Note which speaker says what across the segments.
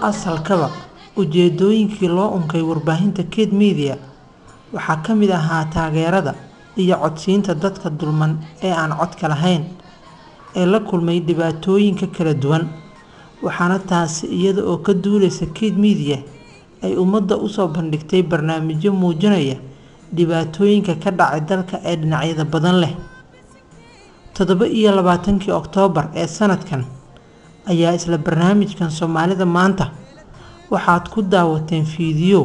Speaker 1: asalkaba ujeedooyinkii loo unkay warbaahinta Ked Media waxaa ka mid ahaa taageerada iyo codsiinta dadka dulman ee aan codka lahayn ee la kulmay dhibaatooyinka kala duwan waxaana taasi iyada oo ka duuleysa Ked Media ay ummadda u soo bandhigtay barnaamijyo muujinaya dhibaatooyinka ka dhacay dalka ee dhinacyada badan leh 27 Oktoobar ee sanadkan ayaa isla barnaamijkan Soomaalida maanta waxaad ku daawateen fiidiyo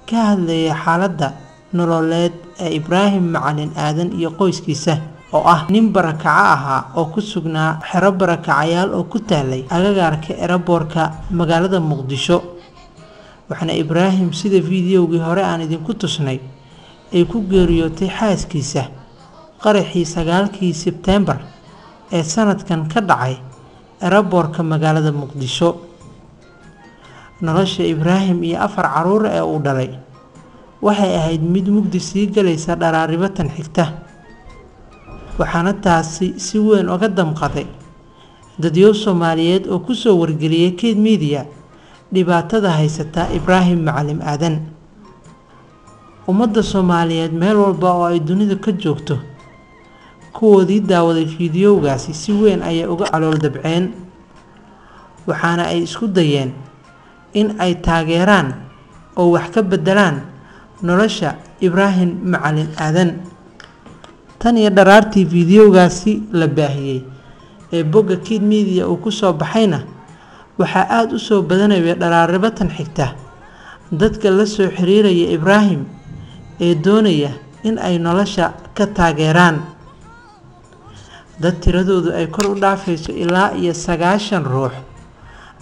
Speaker 1: ka hadlaya xaaladda nololeed ee Ibraahim Macalin Aadan iyo qoyskiisa oo ah nin barakaca ahaa oo ku sugnaa xero barakacayaal oo ku taalay agagaarka eraboorka magaalada Muqdisho waxaana Ibraahim sida fiidiyowgii hore aan idinku tusnay ay ku geeriyootay xaaskiisa qaraxii 9 Sebtembar ee sanadkan ka dhacay eraboorka magaalada Muqdisho nolosha Ibraahim iyo 4 caruur ee uu dhalay waxay ahayd mid mugdi sii galaysa dharaaribatan xigta waxaana taasi si weyn uga damqaday dadyo Soomaaliyeed oo ku soo wargeliyay Ked Media dhibaatada haysata Ibraahim Macalin Aadan ummadda Soomaaliyeed meel walba oo ay dunida ka joogto kuwoodii daawaday fiidiyowgaasi si weyn ayay uga calool dabceen waxaana ay isku dayeen in ay taageeraan oo wax ka bedelaan nolosha Ibraahim Macalin Aadan tan iyo dharaartii fiidiyowgaasi la baahiyay ee bogga Ked Media uu ku soo baxayna waxaa aad u soo badanaya dharaaribatan xigta dadka la soo xiriiraya Ibraahim ee doonaya in ay nolosha ka taageeraan dad tiradoodu ay kor u dhaafayso ilaa iyo 9 ruux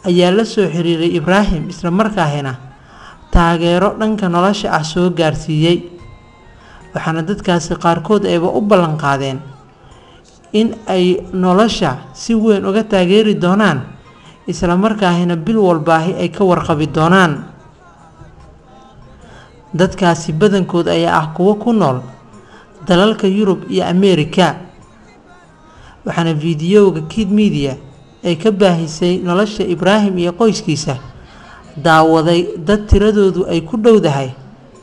Speaker 1: ayaa la soo xiriiray Ibraahim isla markaasina taageero dhanka nolosha ah soo gaarsiiyay waxaana dadkaasi qaarkood ayba u ballan qaadeen in ay nolosha si weyn uga taageeri doonaan isla markaasina bil walbaahi ay ka warqabi doonaan dadkaasi badankood ayaa ah kuwa ku nool dalalka Yurub iyo Ameerika waxaana fiidiyowga Ked Media ay ka baahisay nolosha Ibraahim iyo qoyskiisa daawaday dad tiradoodu ay ku dhowdahay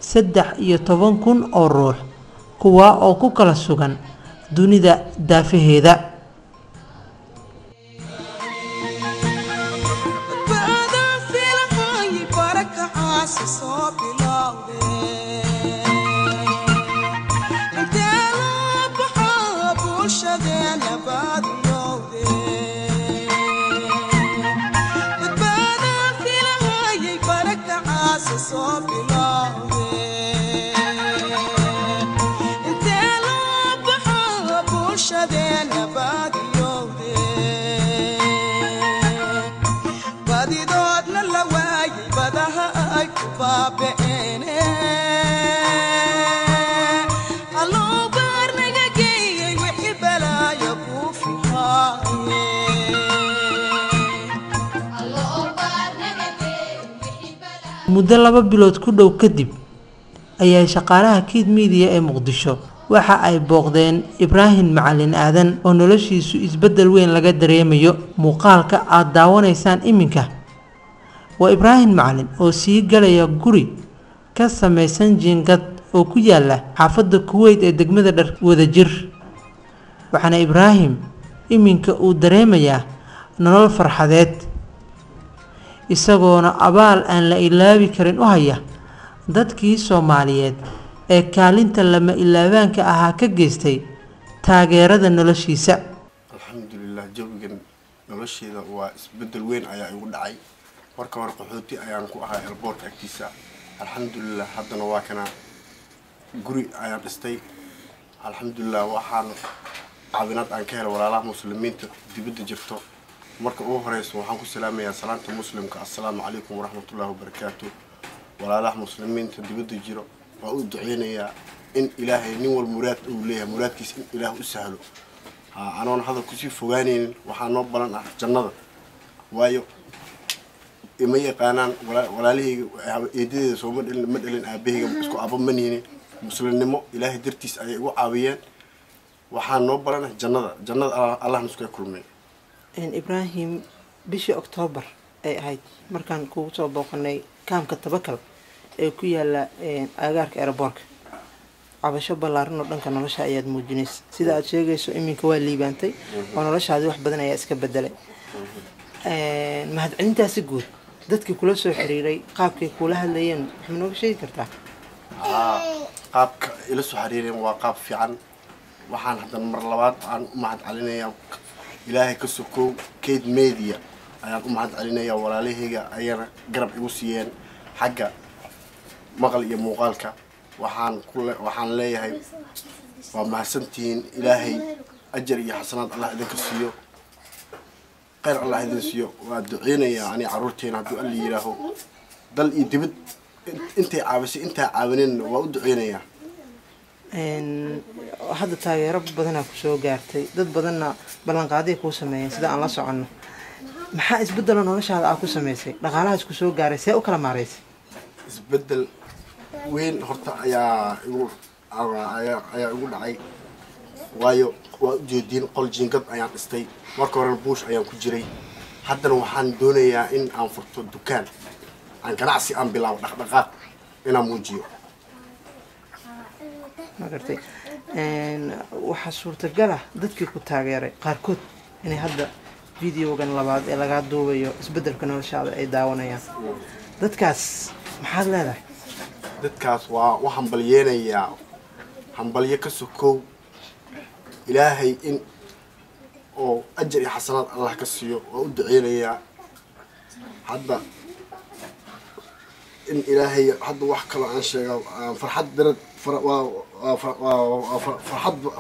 Speaker 1: 13,000 oo ruux kuwa oo ku kala sugan dunida daafaheeda muddo 2 bilood ku dhow kadib ayaa shaqaalaha Ked Media ee Muqdisho waxa ay booqdeen Ibraahim Macalin Aadan oo noloshiisu isbedel weyn laga dareemayo muuqaalka aad daawanaysaan iminka waa Ibraahim Macalin oo sii galaya guri ka samaysan jiingad oo ku yaala xaafadda Kuwait ee degmada Dhar Wadajir waxaana Ibraahim iminka uu dareemayaa nolol farxadeed isagoona abaal aan la ilaabi karin u haya dadkii Soomaaliyeed ee kaalinta lama ilaabaanka ahaa ka geystay taageerada noloshiisa
Speaker 2: alxamdulillah jawigan nolosheeda waa isbedel weyn ayaa igu dhacay marka hore qaxooti ayaan ku ahaa airport agtiisa alxamdulillah haddana waa kana guri ayaan dhistay alxamdulillah waxaan caawinaad aan ka helay walaalaha muslimiinta dibadda jirto marka ugu horeyso waxaan ku salaamayaa salaanta muslimka assalaamu calaykum waraxmatullaahi wabarakaatuh walaalaha muslimiinta dibadda jiro waa u duceynayaa in ilaahay nin wal muraad uu leeyahay muraadkiisa in ilaah u sahlo أنا هذا كسي فوانين وحنا بلنا جنة وايو إمية قانان ولا ليه يدي سو مدلين أبيه إسكو أبو منيني مسلم إلهي درتيس أي وعاويان وحنا بلنا جنة الله نسكت كل من.
Speaker 1: إن إبراهيم بشي أكتوبر أي هاي مركان كوتو بوقني كام كتبكل كويا لا أجارك أربورك cabasho ballaaran oo dhanka nolosha ayaad muujinaysa sida aad sheegayso iminka waa liibaantay oo noloshaadi wax badan ayaa iska bedelay mahadcelintaasi guud dadkii kula soo xiriiray qaabkay kula hadlayeen waxaa nooga sheegi kartaa
Speaker 2: qaabka ila soo xiriireen waa qaab fiican waxaan hadan mar labaad aan u mahad celinayaa ilaahay ka sokow keyd media ayaan u mahad celinayaa walaalahayga ayana garab igu siiyeen xagga maqal iyo muuqaalka waxaan leeyahay waa mahadsantihiin ilaahay ajar iyo xasanaad Allah idinka siiyo khayr Allah idin siiyo waa duceynayaa ani caruurteena hadduu alla yiraaho dal iyo dibad intay caabisay inta caawineen waa u duceynayaa
Speaker 1: hadda taageero badan ku soo gaartay dad badanna ballanqaaday ku sameeyeen sida aan la soconno maxaa isbedel noloshaada aad ku sameysay dhaqaalaha isku soo gaaray see u kala maareysay
Speaker 2: isbedel وين هرتا ayaa ugu dhacay waayo waa ujeedin qol jiingad ayaan dhistay marka hore buush ayaan ku jiray haddana waxaan doonayaa in aan furto dukaan aan ganacsi aan bilaabo dhaqdhaqaaq inaan muujiyo
Speaker 1: magartay waxa suurtagal ah dadkii ku taageeray qaarkood inay hadda videogan labaad ee laga duubayo isbedelka noloshaada ay daawanayaan dadkaas maxaad leedahay
Speaker 2: dadkaas waa waxaan balyenayaa hambalyo ka sokow ilaahay in oo ajar iyo xasanaad Allah ka siiyo oo u duceynayaa hadda in ilaahay hadda wax kale aan sheego farxad darad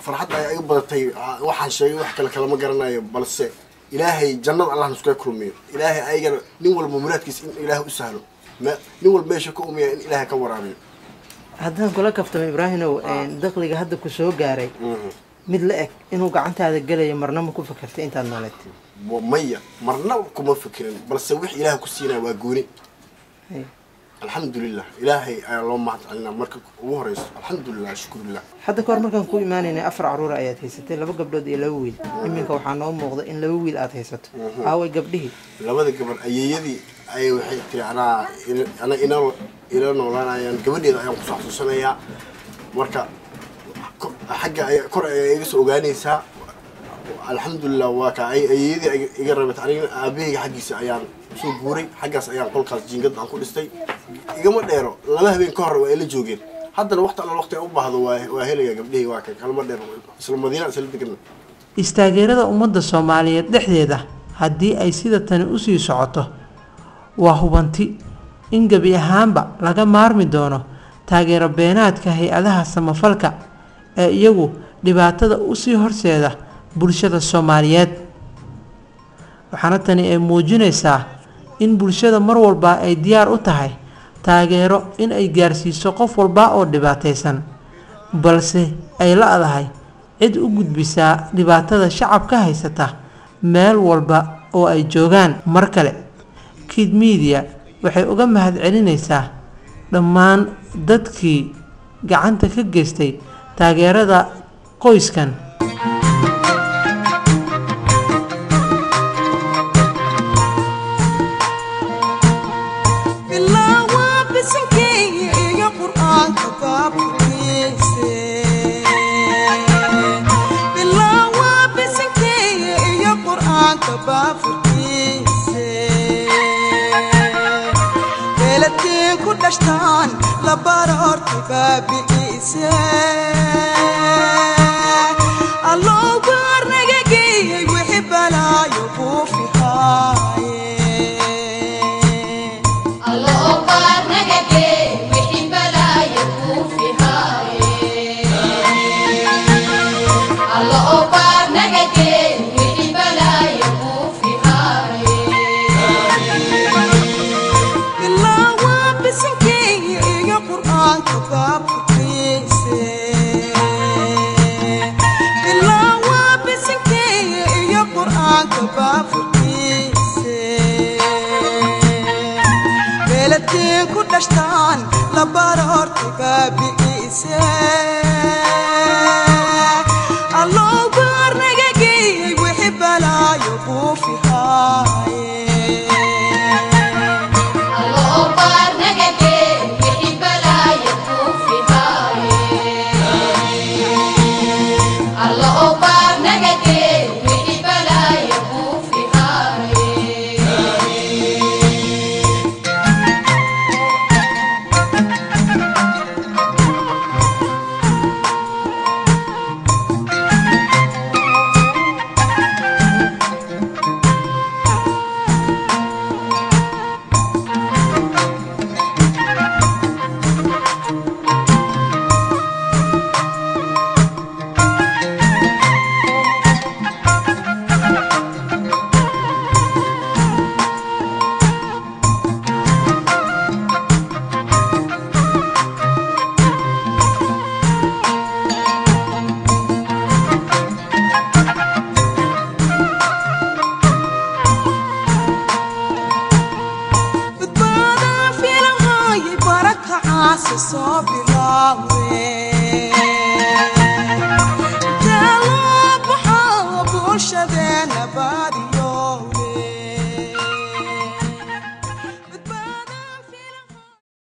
Speaker 2: farxad ay igu badatay waxaan sheegay wax kale ma garanayo balse ilaahay jannada Allah nusku kulmiyo ilaahay ayagana nin walba muraadkiisa in ilaahay u sahlo nin walba meesha ka umiya in ilaahay ka waraabiyo
Speaker 1: haddaan kula kaftamo ibraahimow dakhliga hadda ku soo gaaray mid la eg inuu gacantaada galayo marna ma ku fakartay intaad nooleed
Speaker 2: maya marna kuma fikirin balse wix ilaahay ku siinaya waa gooni alxamdulilah ilaahay ayaa loo mahad celinaa marka ugu horeyso alxamdulilah shukrulah
Speaker 1: hadda kahor markaan ku imaanaynay 4 caruur ayaad haysatay 2 gabdhood iyo 2 wiil iminka waxaa noo muuqda in 2 wiil aad haysato aaway gabdhihii
Speaker 2: labada gabadh ayeeyadii ay waxay tiri ana ila noolaanayaan gabadheeda ayaan ku xasuusanayaa marka xagga ay kor ay iga soo ogaanaysaa alxamdulilah waa ka ayeeyadii iga rabtay aniga aabahayga xaggiisa ayaan soo guuray xaggaas ayaan qolkaas jiingad aan ku dhistay igama dheero laba habeen ka hor waa ila joogeen haddana waqti u baahdo waa helaya gabdhihii waa ka kalma dheero isla madiina isla degan
Speaker 1: istaageerada ummadda Soomaaliyeed dhexdeeda haddii ay sida tan u sii socoto waa hubanti in gabi ahaanba laga maarmi doono taageero beenaadka hay'adaha samafalka ee iyagu dhibaatada u sii horseeda bulshada Soomaaliyeed waxaana tani ay muujinaysaa in bulshada mar walba ay diyaar u tahay taageero in ay gaarsiiso qof walba oo dhibaataysan balse ay la adahay cid u gudbisaa dhibaatada shacabka haysata meel walba oo ay joogaan mar kale Kid Media waxay uga mahad celinaysaa dhammaan dadkii gacanta ka geystay taageerada qoyskan
Speaker 3: la bararti babiise allo barnagay wixii balaayo ku fihaye allo barnagay wixii balaayo ku fihaye allo barnagay wixii balaayo ku fihaye bilawa bisinki Qur'an ka الله أكبر نجدي وحي بلا يبو في هاري
Speaker 4: بدبادا في الهاي بركة عاصي صابلاوي جلب حاب وشدي